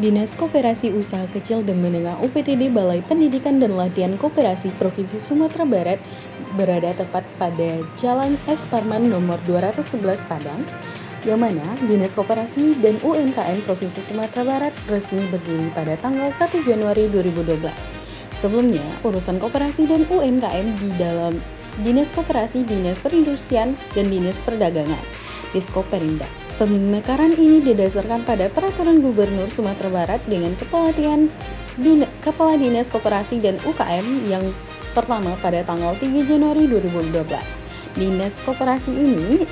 Dinas Koperasi Usaha Kecil dan Menengah UPTD Balai Pendidikan dan Latihan Koperasi Provinsi Sumatera Barat berada tepat pada Jalan S. Parman nomor 211 Padang, yang mana Dinas Koperasi dan UMKM Provinsi Sumatera Barat resmi berdiri pada tanggal 1 Januari 2012. Sebelumnya, urusan koperasi dan UMKM di dalam Dinas Koperasi, Dinas Perindustrian, dan Dinas Perdagangan, Diskoperindak. Pemekaran ini didasarkan pada Peraturan Gubernur Sumatera Barat dengan Kepala Dinas Koperasi dan UKM yang pertama pada tanggal 3 Januari 2012. Dinas Koperasi ini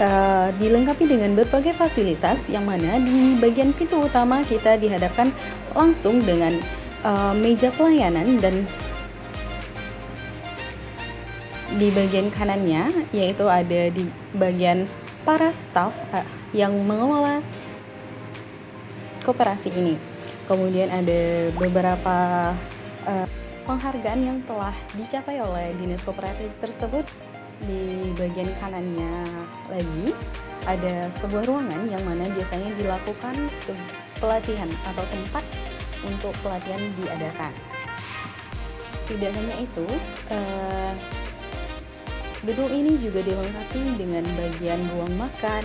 dilengkapi dengan berbagai fasilitas, yang mana di bagian pintu utama kita dihadapkan langsung dengan meja pelayanan, dan di bagian kanannya yaitu ada di bagian para staf yang mengelola koperasi ini. Kemudian ada beberapa penghargaan yang telah dicapai oleh Dinas Koperasi tersebut. Di bagian kanannya lagi ada sebuah ruangan yang mana biasanya dilakukan pelatihan atau tempat untuk pelatihan diadakan. Tidak hanya itu, gedung ini juga dilengkapi dengan bagian ruang makan,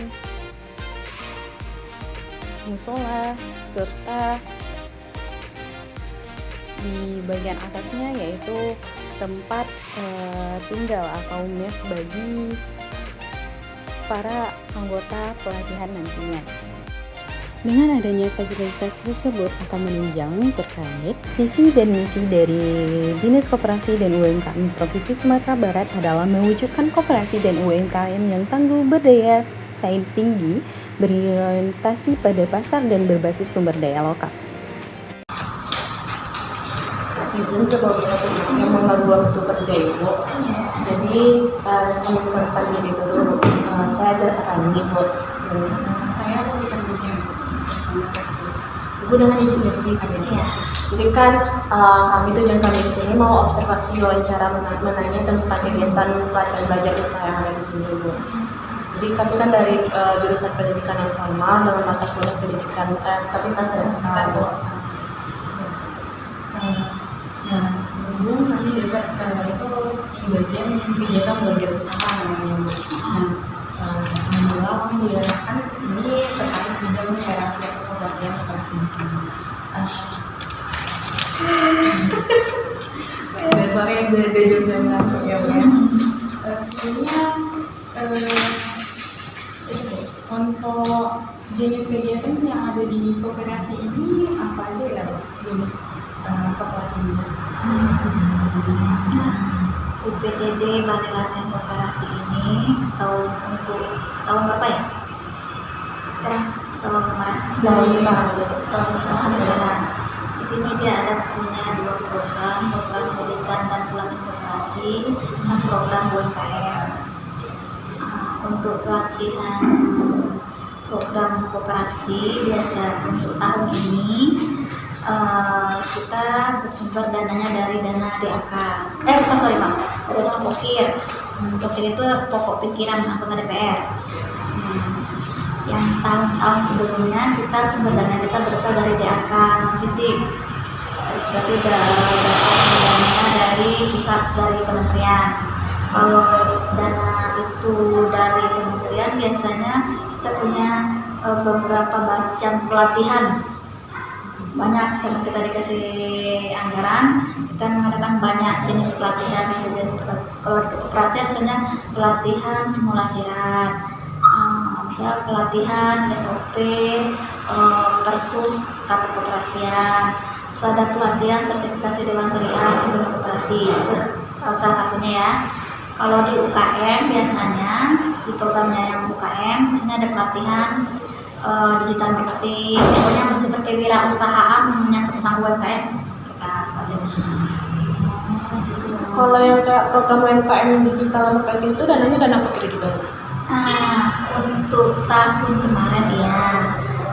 musola, serta di bagian atasnya yaitu tempat tinggal atau mes bagi para anggota pelatihan nantinya. Dengan adanya fasilitas tersebut akan menunjang terkait visi dan misi dari Dinas Koperasi dan UMKM Provinsi Sumatera Barat adalah mewujudkan koperasi dan UMKM yang tangguh, berdaya saing tinggi, berorientasi pada pasar dan berbasis sumber daya lokal. Izin sebagai yang mengganggu waktu kerja Ibu, jadi mengucapkan diri dulu. Saya ada Rani Bu. Saya mau bicara Ibu dengan Ibu Mercy kan ya. Jadi kan kami tujuan kami di sini mau observasi wawancara menanya tentang kegiatan pelatihan belajar usaha yang ada di sini Ibu. Jadi kami kan dari jurusan pendidikan non formal dengan mata kuliah pendidikan kapasitas lokal. Nah, Ibu kami dapat itu di bagian kegiatan belajar usaha namanya Bu. Alhamdulillah kami diarahkan ke sini terkait bidang koperasi atau pembelajaran koperasi di sini. Sorry, ada juga mengantuk ya Bu. Sebenarnya untuk jenis kegiatan yang ada di koperasi ini apa aja ya Bu? Jenis kepelatihannya. UPTD Balai Latihan Koperasi ini tahun berapa ya? Sekarang tahun sekarang. Di sini dia ada punya dua program pendidikan dan pelatihan koperasi dan program UMKM. Untuk pelatihan program koperasi biasa untuk tahun ini kita bersumber dananya dari dana DAK. Dari dana Pokir. Pokir itu pokok pikiran anggota DPR. Yang tahun sebelumnya kita sumber dana kita berasal dari DAK non fisik. Berarti dananya dari pusat, dari kementerian. Kalau dana itu dari kementerian biasanya kita punya beberapa macam pelatihan. Banyak karena kita dikasih anggaran, kita mengadakan banyak jenis pelatihan. Kalau koperasi misalnya pelatihan simulasi rat, misalnya pelatihan SOP, persus tata koperasian, terus ada pelatihan sertifikasi Dewan Syariah di bidang koperasi, itu salah satunya ya. Kalau di UKM biasanya di programnya yang UKM biasanya ada pelatihan digital marketing, pokoknya masih berkewirausahaan yang tentang UMKM kita pelajari di sini. Kalau yang kayak program UMKM digital marketing itu dananya dana apa kira-kira? Untuk tahun kemarin ya.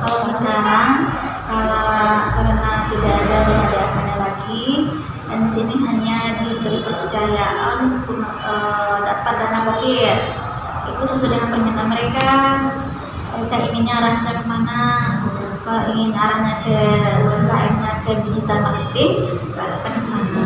Kalau sekarang karena tidak ada dana DAK-nya lagi, dan di sini hanya diberi kepercayaan untuk dapat dana Pokir. Itu sesuai dengan permintaan mereka. Mereka inginnya arahnya kemana? Kalau ingin arahnya ke UMKM pakai digital marketing, berarti ke sana.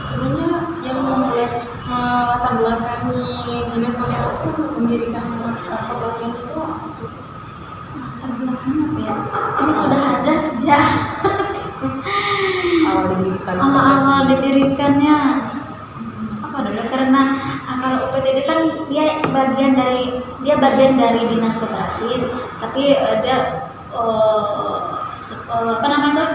Sebenarnya yang memulai latar belakangi dinas koperasi untuk mendirikan pelatihan itu apa sih? Latar belakangnya apa ya? Ini sudah ada sejak Awal didirikan awal didirikannya apa dulu, karena kalau UPTD kan dia bagian dari dinas koperasi, tapi ada apa namanya tuh,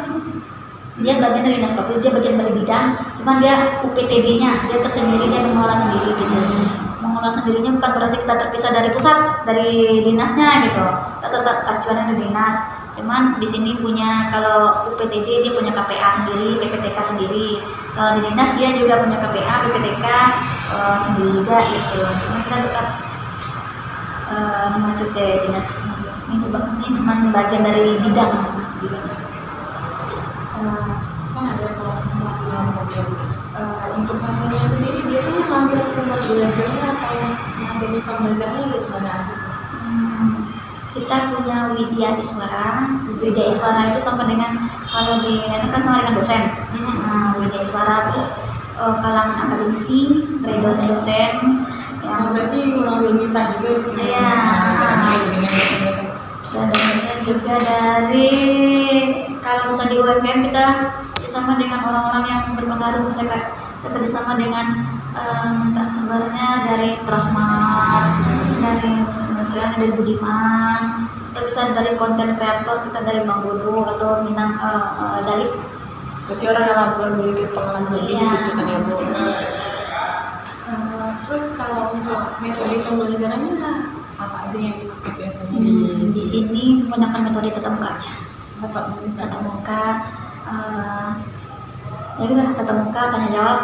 dia bagian dari dinas koperasi, dia bagian dari bidang, cuman dia UPTD-nya dia tersendiri, dia mengelola sendiri gitu. Mengelola sendirinya bukan berarti kita terpisah dari pusat, dari dinasnya gitu, kita tetap acuannya di dinas. Cuman di sini punya, kalau UPTD dia punya KPA sendiri, PPTK sendiri. Kalau di dinas dia juga punya KPA, PPTK sendiri juga gitu. Cuma kita tetap mengacu ke dinas. Ini cuma bagian dari bidang di dinas. Kan ada pelatihan untuk pelatihannya sendiri biasanya ngambil sumber belajarnya atau ngambil pembelajarannya dari mana aja? Kita punya Widya Iswara. Widya Iswara itu sama dengan, kalau di itu kan sama dengan dosen. Widya Iswara, terus kalangan akademisi dari dosen-dosen yang Berarti melalui mitra juga gitu. Iya. Dengan dosen-dosen. dan dosennya juga dari, kalau misalnya di UMKM kita bersama dengan orang-orang yang berpengaruh, misalnya kita bersama dengan minta sumbernya dari Transmart, dari misalnya dari Budiman, kita bisa dari konten kreator, kita dari Bang Bodo atau Minang dari. Berarti orang yang memiliki pengalaman lebih di situ kan ya Bu. Terus kalau untuk metode pembelajarannya apa aja yang dipakai biasanya Di sini menggunakan metode tatap muka aja. Tatap muka, ya udah tatap muka, tanya jawab,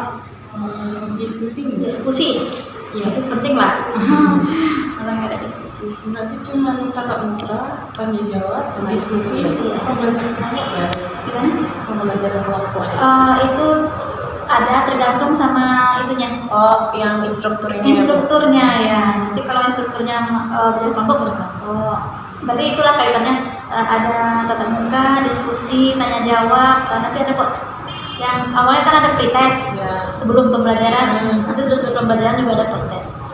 diskusi. Ya itu penting lah. Kalau nggak ada diskusi. Berarti cuma tatap muka, tanya jawab, diskusi, pembelajaran kelompok ya? Gimana? Pembelajaran kelompok. Itu ada tergantung sama itunya. Oh, yang instrukturnya. Instrukturnya ya. Nanti kalau instrukturnya belajar kelompok, berarti itulah kaitannya. Ada tatap muka, diskusi, tanya jawab. Nanti ada kok. Yang awalnya kan ada pretest Ya. sebelum pembelajaran. Nanti sudah sebelum pembelajaran juga ada post-test.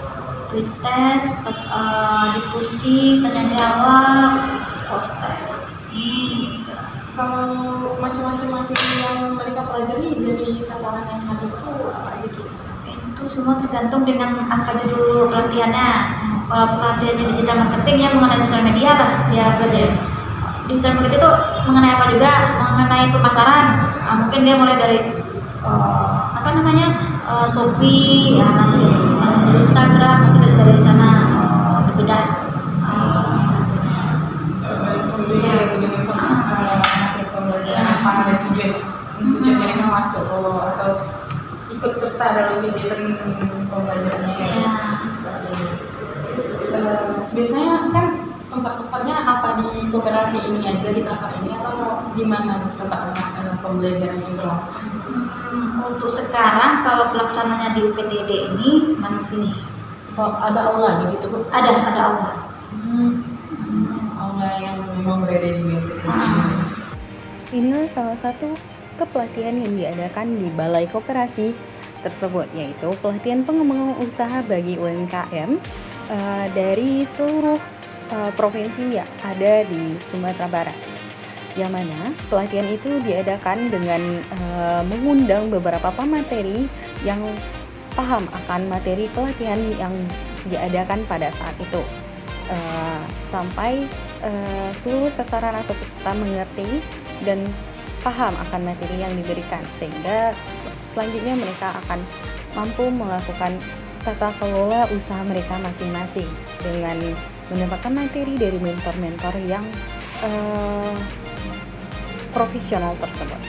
Pretest, diskusi, tanya jawab, post-test. Gitu. Kalau macam-macam materi yang mereka pelajari dari sasaran yang ada itu apa aja gitu? Itu semua tergantung dengan apa judul pelatihannya. Kalau pelatihannya digital marketing ya mengenai sosial media lah dia pelajari. Digital marketing itu mengenai apa juga, mengenai pemasaran. Mungkin dia mulai dari Shopee, ya nanti dari Instagram, nanti dari sana berbeda. Materi pembelajaran apa dan tujuan mereka masuk atau ikut serta dalam kegiatan pembelajarannya ya. Ya. Terus biasanya kan tempat-tempatnya apa di koperasi ini aja, di kakak ini atau di mana tempat-tempat pembelajaran yang berlangsung? Untuk sekarang kalau pelaksananya di UPTD ini memang sini. Oh, ada aula begitu Bu? Ada aula. Aula yang memang berada di UPTD. Inilah salah satu kepelatihan yang diadakan di Balai Koperasi tersebut, yaitu pelatihan pengembangan usaha bagi UMKM dari seluruh provinsi yang ada di Sumatera Barat. Yang mana pelatihan itu diadakan dengan mengundang beberapa pemateri yang paham akan materi pelatihan yang diadakan pada saat itu, sampai seluruh sasaran atau peserta mengerti dan paham akan materi yang diberikan, sehingga selanjutnya mereka akan mampu melakukan tata kelola usaha mereka masing-masing dengan mendapatkan materi dari mentor-mentor yang profesional tersebut.